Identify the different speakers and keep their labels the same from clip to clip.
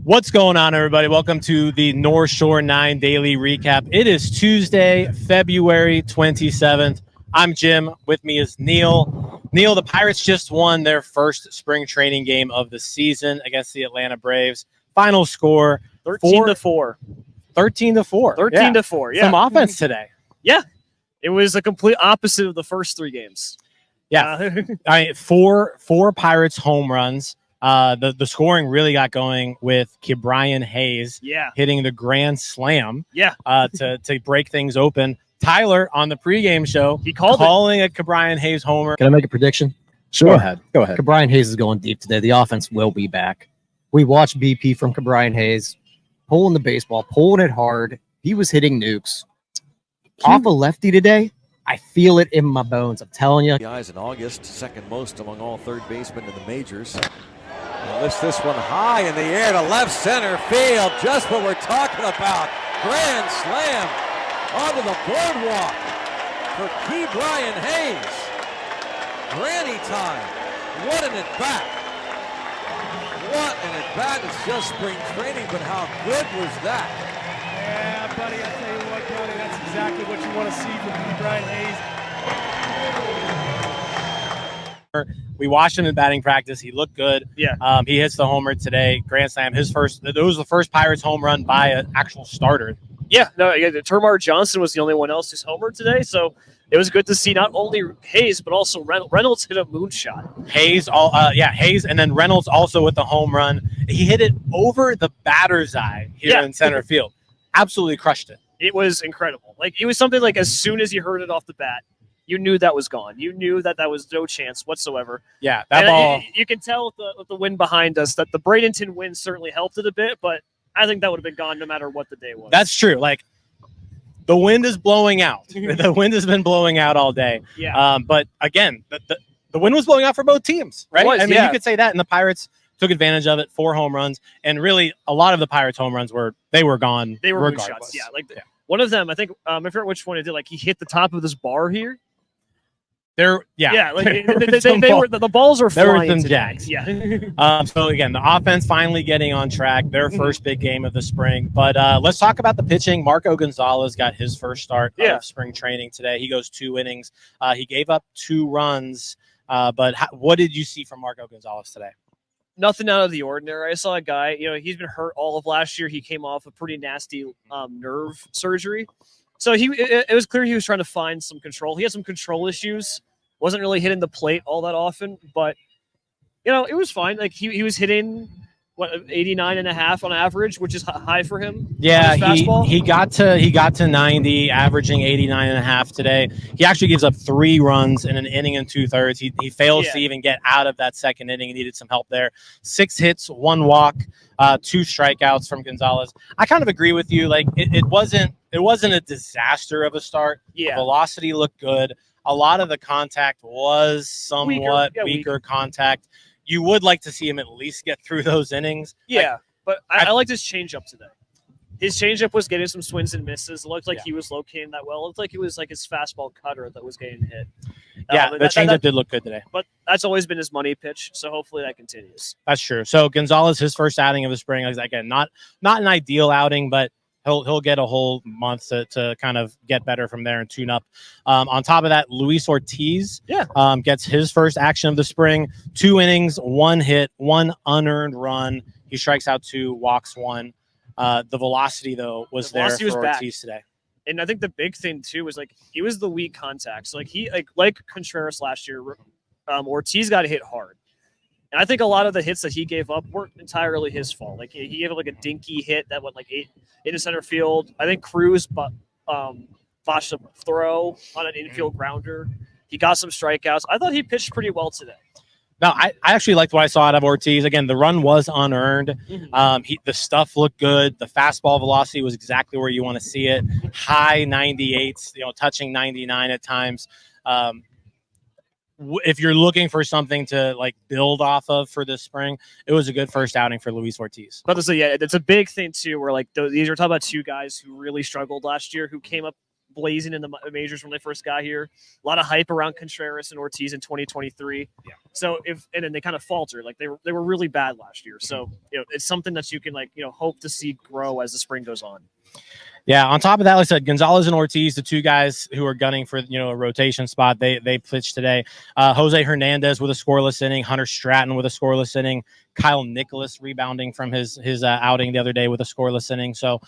Speaker 1: What's going on, everybody? Welcome to the North Shore 9 Daily Recap. It is Tuesday, February 27th. I'm Jim. With me is Neil. Neil, the Pirates just won their first spring training game of the season against the Atlanta Braves. Final score,
Speaker 2: 13-4.
Speaker 1: 13-4.
Speaker 2: 13-4, yeah.
Speaker 1: Some offense today.
Speaker 2: Yeah. It was a complete opposite of the first three games.
Speaker 1: Yeah. Four Pirates home runs. The scoring really got going with Brian Hayes hitting the grand slam to break things open. Tyler on the pregame show, he calling a Brian Hayes homer.
Speaker 3: Can I make a prediction?
Speaker 1: Sure. Go ahead.
Speaker 3: Brian Hayes is going deep today. The offense will be back. We watched BP from Brian Hayes pulling the baseball, pulling it hard. He was hitting nukes. Off a lefty today, I feel it in my bones. I'm telling you.
Speaker 4: The eyes in August, second most among all third basemen in the majors. And lifts this one high in the air to left center field. Just what we're talking about. Grand slam onto the boardwalk for Brian Hayes. Granny time. What an at-bat. What an at-bat. It's just spring training, but how good was that?
Speaker 5: Yeah, buddy, I tell you what, buddy, that's exactly what you want to see from Brian Hayes.
Speaker 1: We watched him in batting practice. He looked good.
Speaker 2: Yeah.
Speaker 1: He hits the homer today. Grand slam. It was the first Pirates home run by an actual starter.
Speaker 2: Yeah. No, Termar Johnson was the only one else who's homered today. So it was good to see not only Hayes, but also Reynolds hit a moonshot.
Speaker 1: Hayes, and then Reynolds also with the home run. He hit it over the batter's eye here in center field. Absolutely crushed it.
Speaker 2: It was incredible. Like, it was something like as soon as you heard it off the bat, you knew that was gone. You knew that was no chance whatsoever.
Speaker 1: Yeah, that ball.
Speaker 2: You can tell with the wind behind us that the Bradenton wind certainly helped it a bit, but I think that would have been gone no matter what the day was.
Speaker 1: That's true. Like, the wind is blowing out. The wind has been blowing out all day.
Speaker 2: Yeah.
Speaker 1: But again, the wind was blowing out for both teams, right? You could say that, and the Pirates took advantage of it. 4 home runs, and really a lot of the Pirates home runs were gone.
Speaker 2: They were
Speaker 1: regardless.
Speaker 2: Shots. Yeah, one of them, I think, I forget which one it did. Like, he hit the top of this bar here.
Speaker 1: The
Speaker 2: balls are flying.
Speaker 1: There were some jacks.
Speaker 2: Yeah.
Speaker 1: So again, the offense finally getting on track. Their first big game of the spring. But let's talk about the pitching. Marco Gonzalez got his first start of spring training today. He goes 2 innings. He gave up 2 runs. But what did you see from Marco Gonzalez today?
Speaker 2: Nothing out of the ordinary. I saw a guy. He's been hurt all of last year. He came off a pretty nasty nerve surgery. So it was clear he was trying to find some control. He had some control issues. Wasn't really hitting the plate all that often, but it was fine. Like he was hitting 89.5 on average, which is high for him.
Speaker 1: Yeah, he got to 90, averaging 89.5 today. He actually gives up 3 runs in an inning and 2/3. He fails to even get out of that second inning. He needed some help there. 6 hits, 1 walk, 2 strikeouts from Gonzalez. I kind of agree with you. Like it wasn't a disaster of a start.
Speaker 2: Yeah,
Speaker 1: the velocity looked good. A lot of the contact was somewhat weaker contact. You would like to see him at least get through those innings.
Speaker 2: Yeah, but I liked his changeup today. His changeup was getting some swings and misses. It looked like he was locating that well. It looked like it was like his fastball cutter that was getting hit.
Speaker 1: Yeah, the changeup did look good today.
Speaker 2: But that's always been his money pitch, so hopefully that continues.
Speaker 1: That's true. So Gonzalez, his first outing of the spring, again, not an ideal outing, but he'll get a whole month to kind of get better from there and tune up. On top of that, Luis Ortiz gets his first action of the spring. 2 innings, 1 hit, 1 unearned run. He strikes out 2, walks 1. The velocity, though, was there for Ortiz today.
Speaker 2: And I think the big thing, too, was he was the weak contact. So like Contreras last year, Ortiz got hit hard. And I think a lot of the hits that he gave up weren't entirely his fault. Like he gave up a dinky hit that went 8 into center field. I think Cruz botched a throw on an infield grounder. He got some strikeouts. I thought he pitched pretty well today.
Speaker 1: No, I actually liked what I saw out of Ortiz. Again, the run was unearned. The stuff looked good. The fastball velocity was exactly where you want to see it. High 98s, touching 99 at times. If you're looking for something to build off of for this spring, it was a good first outing for Luis Ortiz.
Speaker 2: But it's a big thing too. Where these are talking about 2 guys who really struggled last year, who came up blazing in the majors when they first got here. A lot of hype around Contreras and Ortiz in 2023.
Speaker 1: Yeah.
Speaker 2: So and then they kind of faltered. Like they were really bad last year. So it's something that you can hope to see grow as the spring goes on.
Speaker 1: Yeah. On top of that, like I said, Gonzalez and Ortiz, the two guys who are gunning for a rotation spot, they pitched today. Jose Hernandez with a scoreless inning, Hunter Stratton with a scoreless inning, Kyle Nicholas rebounding from his outing the other day with a scoreless inning. So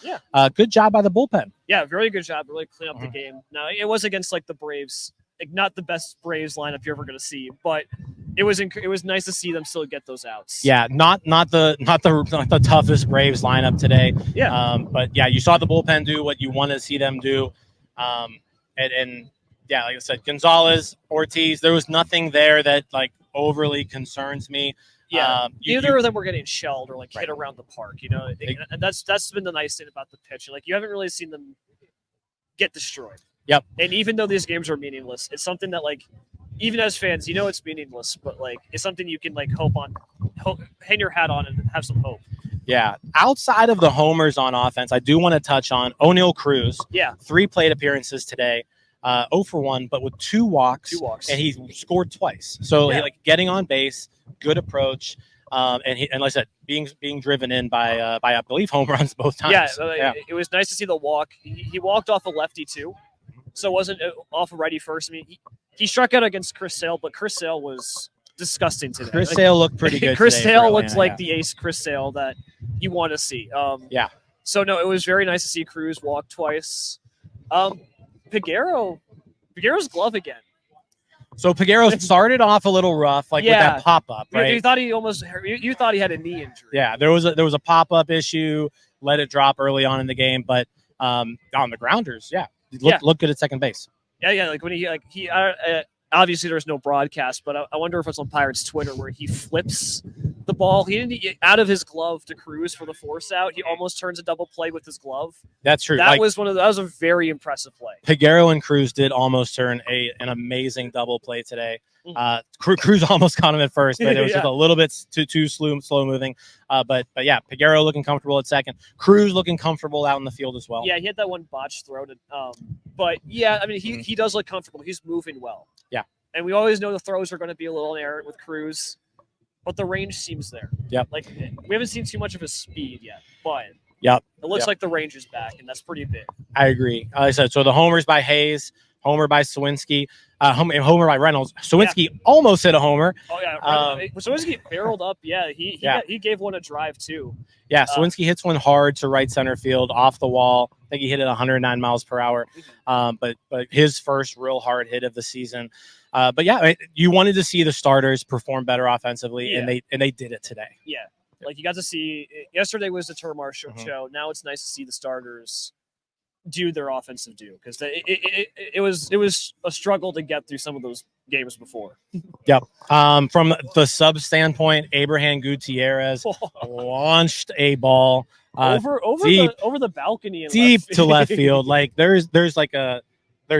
Speaker 1: good job by the bullpen.
Speaker 2: Yeah, very good job. Really clean up the game. Now it was against like the Braves, like not the best Braves lineup you're ever going to see, but it was nice to see them still get those outs.
Speaker 1: Yeah, not the toughest Braves lineup today.
Speaker 2: Yeah.
Speaker 1: But yeah, you saw the bullpen do what you want to see them do. And yeah, like I said, Gonzalez, Ortiz, there was nothing there that like overly concerns me.
Speaker 2: Yeah, neither of them were getting shelled or like hit around the park, and that's been the nice thing about the pitch. Like you haven't really seen them get destroyed.
Speaker 1: Yep.
Speaker 2: And even though these games are meaningless, it's something that like even as fans, it's meaningless, but like it's something you can like hang your hat on and have some hope.
Speaker 1: Yeah. Outside of the homers on offense, I do want to touch on O'Neal Cruz.
Speaker 2: Yeah.
Speaker 1: 3 plate appearances today. 0 for 1, but with 2 walks.
Speaker 2: 2 walks.
Speaker 1: And he scored twice. So like getting on base, good approach. And like I said, being driven in by I believe home runs both times.
Speaker 2: Yeah, it was nice to see the walk. He walked off a lefty too, so it wasn't off a righty first. I mean, he struck out against Chris Sale, but Chris Sale was disgusting today.
Speaker 1: Chris Sale looked pretty good.
Speaker 2: Chris
Speaker 1: today
Speaker 2: Sale looked like the ace Chris Sale that you want to see. So no, it was very nice to see Cruz walk twice. Peguero's glove again.
Speaker 1: So Peguero started off a little rough, like with that pop up, right?
Speaker 2: You thought you thought he had a knee injury.
Speaker 1: Yeah, there was a pop up issue, let it drop early on in the game, but on the grounders, look good at second base.
Speaker 2: Yeah, like when he obviously there's no broadcast, but I wonder if it's on Pirates Twitter where he flips the ball. He didn't get out of his glove to Cruz for the force out. He almost turns a double play with his glove.
Speaker 1: That's true.
Speaker 2: That was a very impressive play.
Speaker 1: Peguero and Cruz did almost turn an amazing double play today. Cruz almost caught him at first, but it was just a little bit too slow moving. But yeah, Peguero looking comfortable at second. Cruz looking comfortable out in the field as well.
Speaker 2: Yeah, he had that one botched throw to, but yeah, I mean he does look comfortable. He's moving well. Yeah, and we always know the throws are going to be a little in error with Cruz, but the range seems there.
Speaker 1: Yep.
Speaker 2: Like we haven't seen too much of his speed yet, but
Speaker 1: it
Speaker 2: looks like the range is back, and that's pretty big.
Speaker 1: I agree. Like I said, so the homers by Hayes, homer by Sawinski, homer by Reynolds. Sawinski almost hit a homer.
Speaker 2: Oh yeah, Sawinski barreled up. Yeah, he gave one a drive too.
Speaker 1: Yeah, Sawinski hits one hard to right center field off the wall. I think he hit it 109 miles per hour. But his first real hard hit of the season. But yeah, you wanted to see the starters perform better offensively, and they did it today.
Speaker 2: Yeah, like you got to see. Yesterday was the Termar show. Now it's nice to see the starters do their offensive due, because it was a struggle to get through some of those games before.
Speaker 1: Yep. From the sub standpoint, Abraham Gutierrez launched a ball
Speaker 2: over the balcony and
Speaker 1: deep to left field. Like there's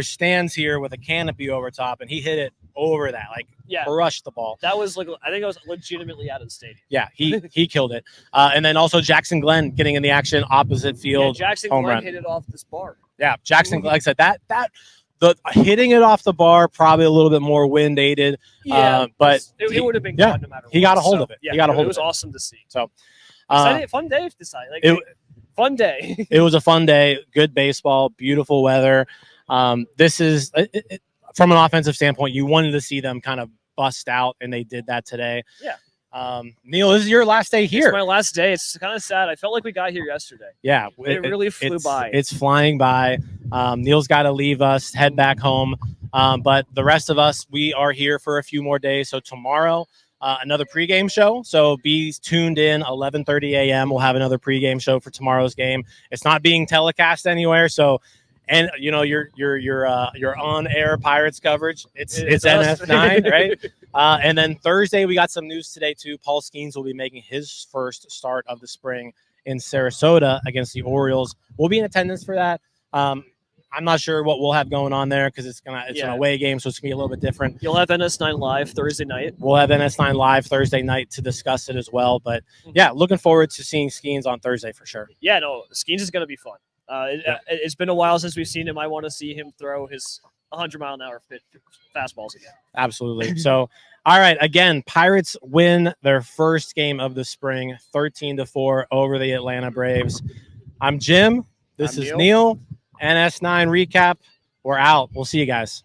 Speaker 1: stands here with a canopy over top, and he hit it over that, crushed the ball.
Speaker 2: That was I think it was legitimately out of the stadium.
Speaker 1: Yeah, he killed it. And then also Jackson Glenn getting in the action opposite field.
Speaker 2: Yeah, Jackson
Speaker 1: home
Speaker 2: Glenn
Speaker 1: run.
Speaker 2: hit it off this bar.
Speaker 1: Yeah, Jackson Glenn, like I said, the hitting it off the bar, probably a little bit more wind aided.
Speaker 2: Yeah,
Speaker 1: but
Speaker 2: it would have been good no matter what.
Speaker 1: He got a hold of it.
Speaker 2: Yeah,
Speaker 1: he got a hold of it.
Speaker 2: It was awesome to see.
Speaker 1: So
Speaker 2: fun day to decide. Fun day.
Speaker 1: It was a fun day. Good baseball, beautiful weather. This is from an offensive standpoint, you wanted to see them kind of bust out, and they did that today.
Speaker 2: Yeah.
Speaker 1: Neil, this is your last day here.
Speaker 2: It's my last day. It's kind of sad. I felt like we got here yesterday.
Speaker 1: Yeah.
Speaker 2: It really flew by.
Speaker 1: It's flying by. Neil's got to leave us, head back home. But the rest of us, we are here for a few more days. So tomorrow, another pregame show. So be tuned in 11:30 a.m. We'll have another pregame show for tomorrow's game. It's not being telecast anywhere. So, and your on-air Pirates coverage. It's NF9, right? And then Thursday we got some news today too. Paul Skeens will be making his first start of the spring in Sarasota against the Orioles. We'll be in attendance for that. I'm not sure what we'll have going on there because it's an away game, so it's gonna be a little bit different.
Speaker 2: You'll have NS9 live Thursday night.
Speaker 1: We'll have NS9 live Thursday night to discuss it as well. But yeah, looking forward to seeing Skeens on Thursday for sure.
Speaker 2: Yeah, no, Skeens is gonna be fun. It's been a while since we've seen him. I want to see him throw his 100-mile-an-hour fastballs again.
Speaker 1: Absolutely. So, all right. Again, Pirates win their first game of the spring, 13-4 over the Atlanta Braves. I'm Jim. This
Speaker 2: I'm
Speaker 1: is Neil. NS9 recap. We're out. We'll see you guys.